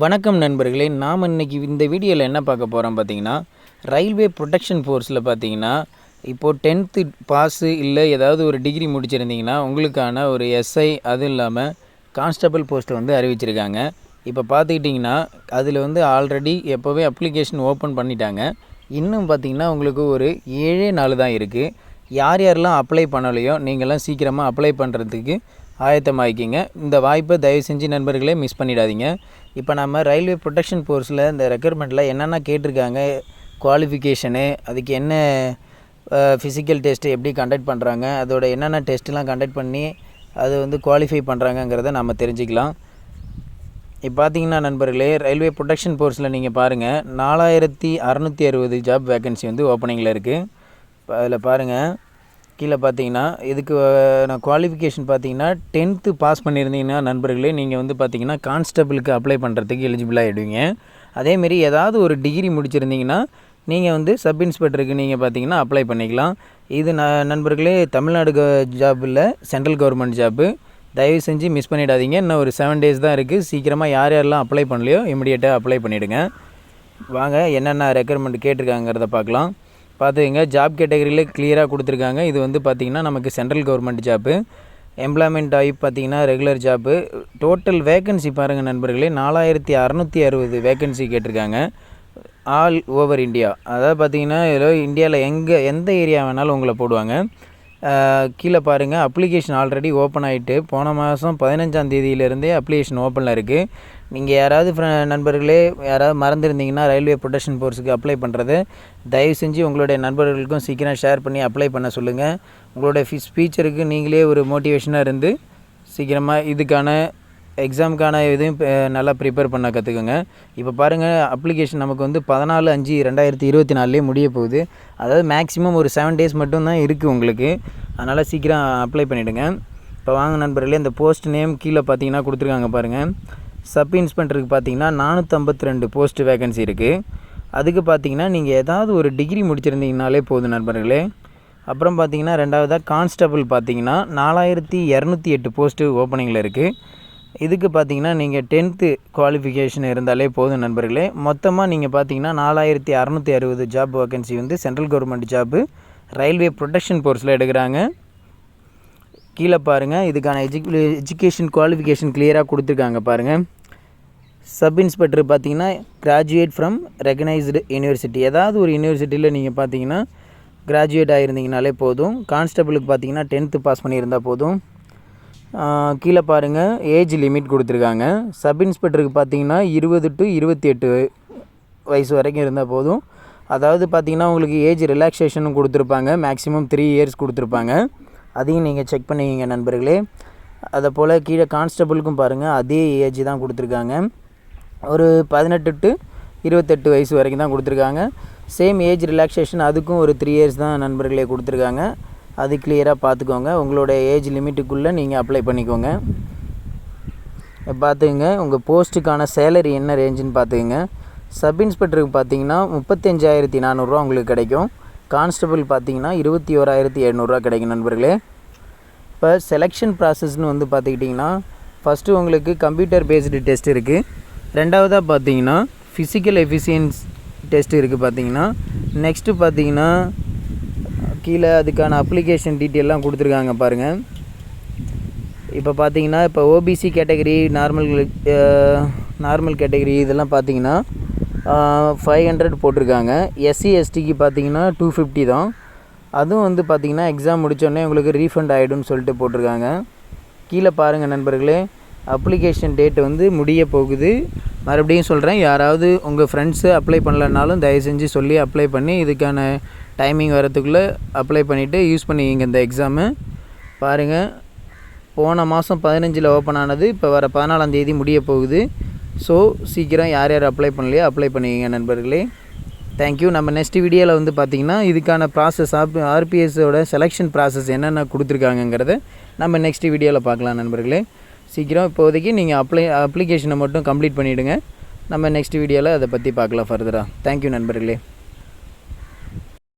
வணக்கம் நண்பர்களே, நாம் இன்றைக்கி இந்த வீடியோவில் என்ன பார்க்க போகிறோம் பார்த்தீங்கன்னா, ரயில்வே ப்ரொடெக்ஷன் ஃபோர்ஸில் பார்த்தீங்கன்னா, இப்போது 10th பாஸு இல்லை ஏதாவது ஒரு டிகிரி முடிச்சிருந்தீங்கன்னா உங்களுக்கான ஒரு எஸ்ஐ அதுவும் இல்லாமல் கான்ஸ்டபிள் போஸ்ட்டை வந்து அறிவிச்சிருக்காங்க. இப்போ பார்த்துக்கிட்டிங்கன்னா அதில் வந்து ஆல்ரெடி எப்போவே அப்ளிகேஷன் ஓப்பன் பண்ணிட்டாங்க. இன்னும் பார்த்திங்கன்னா உங்களுக்கு ஒரு 7 நாள் தான் இருக்குது. யார் யாரெல்லாம் அப்ளை பண்ணலையோ நீங்கள்லாம் சீக்கிரமாக அப்ளை பண்ணுறதுக்கு ஆயத்தமாகிக்கிங்க. இந்த வாய்ப்பை தயவு செஞ்சு நண்பர்களே மிஸ் பண்ணிடாதீங்க. இப்போ நம்ம ரயில்வே ப்ரொடெக்ஷன் ஃபோர்ஸில் இந்த ரெக்ரூட்மெண்ட்டில் என்னென்ன கேட்டிருக்காங்க, குவாலிஃபிகேஷனு, அதுக்கு என்ன ஃபிசிக்கல் டெஸ்ட்டு எப்படி கண்டக்ட் பண்ணுறாங்க, அதோட என்னென்ன டெஸ்ட்லாம் கண்டக்ட் பண்ணி அது வந்து குவாலிஃபை பண்ணுறாங்கங்கிறத நம்ம தெரிஞ்சுக்கலாம். இப்போ பார்த்தீங்கன்னா நண்பர்களே, ரயில்வே ப்ரொடெக்ஷன் ஃபோர்ஸில் நீங்கள் பாருங்கள் 4660 ஜாப் வேக்கன்சி வந்து ஓப்பனிங்கில் இருக்குது. இப்போ அதில் பாருங்கள், கீழே பார்த்தீங்கன்னா இதுக்கு நான் குவாலிஃபிகேஷன் பார்த்தீங்கன்னா 10th பாஸ் பண்ணியிருந்தீங்கன்னா நண்பர்களே நீங்கள் வந்து பார்த்தீங்கன்னா கான்ஸ்டபிளுக்கு அப்ளை பண்ணுறதுக்கு எலிஜிபிளாக ஆகிடுவீங்க. அதேமாரி ஏதாவது ஒரு டிகிரி முடிச்சிருந்தீங்கன்னா நீங்கள் வந்து சப் இன்ஸ்பெக்டருக்கு நீங்கள் பார்த்தீங்கன்னா அப்ளை பண்ணிக்கலாம். இது நண்பர்களே தமிழ்நாடு ஜாப் இல்லை, சென்ட்ரல் கவர்மெண்ட் ஜாப்பு. தயவு செஞ்சு மிஸ் பண்ணிடாதீங்க. இன்னும் ஒரு 7 days தான் இருக்குது. சீக்கிரமாக யார் யாரெல்லாம் அப்ளை பண்ணலையோ இமிடியேட்டாக அப்ளை பண்ணிவிடுங்க. வாங்க என்னென்ன ரெக்யர்மெண்ட் கேட்டிருக்காங்கிறத பார்க்கலாம். பார்த்துக்கங்க, ஜாப் கேட்டகரியில் கிளியராக கொடுத்துருக்காங்க. இது வந்து பார்த்திங்கன்னா நமக்கு central government job. Employment type பார்த்திங்கன்னா ரெகுலர் ஜாப்பு. டோட்டல் வேக்கன்சி பாருங்கள் நண்பர்களே, 4660 வேக்கன்சி கேட்டிருக்காங்க. All over India. அதாவது பார்த்திங்கன்னா இதில் இந்தியாவில் எந்த ஏரியா வேணாலும் உங்களை போடுவாங்க. கீழே பாருங்கள், அப்ளிகேஷன் ஆல்ரெடி ஓப்பன் ஆகிட்டு போன மாதம் 15ஆம் தேதியிலேருந்தே அப்ளிகேஷன் ஓப்பனில் இருக்குது. நீங்கள் யாராவது நண்பர்களே யாராவது மறந்துருந்தீங்கன்னா ரயில்வே ப்ரொடெக்ஷன் ஃபோர்ஸுக்கு அப்ளை பண்ணுறது தயவு செஞ்சு உங்களுடைய நண்பர்களுக்கும் சீக்கிரம் ஷேர் பண்ணி அப்ளை பண்ண சொல்லுங்கள். உங்களுடைய ஸ்பீச்சருக்கு நீங்களே ஒரு மோட்டிவேஷனாக இருந்து சீக்கிரமாக இதுக்கான எக்ஸாமுக்கான இதையும் நல்லா ப்ரிப்பேர் பண்ண கற்றுக்குங்க. இப்போ பாருங்கள், அப்ளிகேஷன் நமக்கு வந்து 14/5/2024 முடிய போகுது. அதாவது மேக்ஸிமம் ஒரு 7 days மட்டும்தான் இருக்குது உங்களுக்கு. அதனால் சீக்கிரம் அப்ளை பண்ணிவிடுங்க. இப்போ வாங்க நண்பர்களே, இந்த போஸ்ட் நேம் கீழே பார்த்தீங்கன்னா கொடுத்துருக்காங்க பாருங்கள். சப் இன்ஸ்பெக்டருக்கு பார்த்தீங்கன்னா 452 போஸ்ட் வேக்கன்சி இருக்குது. அதுக்கு பார்த்தீங்கன்னா நீங்கள் ஏதாவது ஒரு டிகிரி முடிச்சிருந்தீங்கனாலே போதும் நண்பர்களே. அப்புறம் பார்த்தீங்கன்னா ரெண்டாவதாக கான்ஸ்டபிள் பார்த்தீங்கன்னா 4208 போஸ்ட்டு ஓப்பனிங்கில் இருக்குது. இதுக்கு பார்த்தீங்கன்னா நீங்கள் 10th குவாலிஃபிகேஷன் இருந்தாலே போதும் நண்பர்களே. மொத்தமாக நீங்கள் பார்த்தீங்கன்னா 4660 ஜாப் வேக்கன்சி வந்து central government job railway protection ஃபோர்ஸில் எடுக்கிறாங்க. கீழே பாருங்கள், இதுக்கான எஜுகேஷன் குவாலிஃபிகேஷன் கிளியராக கொடுத்துருக்காங்க பாருங்கள். சப் இன்ஸ்பெக்டர் பார்த்தீங்கன்னா கிராஜுவேட் ஃப்ரம் ரெகனைஸ்டு யூனிவர்சிட்டி, ஏதாவது ஒரு யூனிவர்சிட்டியில் நீங்கள் பார்த்தீங்கன்னா கிராஜுவேட் ஆகியிருந்தீங்கனாலே போதும். கான்ஸ்டபிளுக்கு பார்த்தீங்கன்னா 10th பாஸ் பண்ணியிருந்தால் போதும். கீழே பாருங்கள், ஏஜ் லிமிட் கொடுத்துருக்காங்க. சப் இன்ஸ்பெக்டருக்கு பார்த்தீங்கன்னா 20 to 28 வயசு வரைக்கும் இருந்தால் போதும். அதாவது பார்த்திங்கன்னா உங்களுக்கு ஏஜ் ரிலாக்ஸேஷனும் கொடுத்துருப்பாங்க. மேக்ஸிமம் 3 years கொடுத்துருப்பாங்க. அதையும் நீங்கள் செக் பண்ணிக்கிங்க நண்பர்களே. அதை போல் கீழே கான்ஸ்டபிளுக்கும் பாருங்கள் அதே ஏஜ் தான் கொடுத்துருக்காங்க. ஒரு 18 to 28 வயசு வரைக்கும் தான் கொடுத்துருக்காங்க. சேம் ஏஜ் ரிலாக்ஸேஷன் அதுக்கும் ஒரு 3 years தான் நண்பர்களே கொடுத்துருக்காங்க. அது கிளியராக பார்த்துக்கோங்க. உங்களோட ஏஜ் லிமிட்டுக்குள்ளே நீங்கள் அப்ளை பண்ணிக்கோங்க. பார்த்துக்குங்க, உங்கள் போஸ்ட்டுக்கான சேலரி என்ன ரேஞ்சுன்னு பார்த்துக்குங்க. சப் இன்ஸ்பெக்டருக்கு பார்த்தீங்கன்னா 35,400 உங்களுக்கு கிடைக்கும். கான்ஸ்டபிள் பார்த்தீங்கன்னா 21,700 கிடைக்கும் நண்பர்களே. இப்போ செலெக்ஷன் ப்ராசஸ்னு வந்து பார்த்துக்கிட்டிங்கன்னா ஃபஸ்ட்டு உங்களுக்கு கம்ப்யூட்டர் பேஸ்டு டெஸ்ட் இருக்குது. ரெண்டாவதாக பார்த்தீங்கன்னா ஃபிசிக்கல் எஃபிஷியன்ஸ் டெஸ்ட் இருக்குது பார்த்தீங்கன்னா. நெக்ஸ்ட்டு பார்த்தீங்கன்னா கீழே அதுக்கான அப்ளிகேஷன் டீட்டெயிலாம் கொடுத்துருக்காங்க பாருங்கள். இப்போ பார்த்தீங்கன்னா இப்போ ஓபிசி கேட்டகரி, நார்மல் கேட்டகரி இதெல்லாம் பார்த்தீங்கன்னா 500 போட்டிருக்காங்க. எஸ்சி எஸ்டிக்கு பார்த்தீங்கன்னா 250 தான். அதுவும் வந்து பார்த்திங்கன்னா எக்ஸாம் முடித்தோடனே உங்களுக்கு ரீஃபண்ட் ஆகிடும்னு சொல்லிட்டு போட்டிருக்காங்க. கீழே பாருங்கள் நண்பர்களே, அப்ளிகேஷன் டேட் வந்து முடிய போகுது. மறுபடியும் சொல்கிறேன், யாராவது உங்கள் ஃப்ரெண்ட்ஸு அப்ளை பண்ணலனாலும் தயவு செஞ்சு சொல்லி அப்ளை பண்ணி இதுக்கான டைமிங் வரத்துக்குள்ளே அப்ளை பண்ணிவிட்டு யூஸ் பண்ணிக்கிங்க இந்த எக்ஸாமு. பாருங்கள், போன மாதம் 15 ஓப்பன் ஆனது, இப்போ வர 14ஆம் தேதி முடிய போகுது. ஸோ சீக்கிரம் யார் யார் அப்ளை பண்ணலையோ அப்ளை பண்ணிக்கிங்க நண்பர்களே. தேங்க்யூ. நம்ம நெக்ஸ்ட் வீடியோவில் வந்து பார்த்திங்கன்னா இதுக்கான ப்ராசஸ் ஆர்பிஎஸோட செலெக்ஷன் ப்ராசஸ் என்னென்ன கொடுத்துருக்காங்கங்கிறத நம்ம நெக்ஸ்ட் வீடியோவில் பார்க்கலாம் நண்பர்களே. சீக்கிரம் இப்போதைக்கு நீங்கள் அப்ளிகேஷனை மட்டும் கம்ப்ளீட் பண்ணிவிடுங்க. நம்ம நெக்ஸ்ட் வீடியோவில் அதை பற்றி பார்க்கலாம் ஃபர்தராக. தேங்க்யூ நண்பர்களே.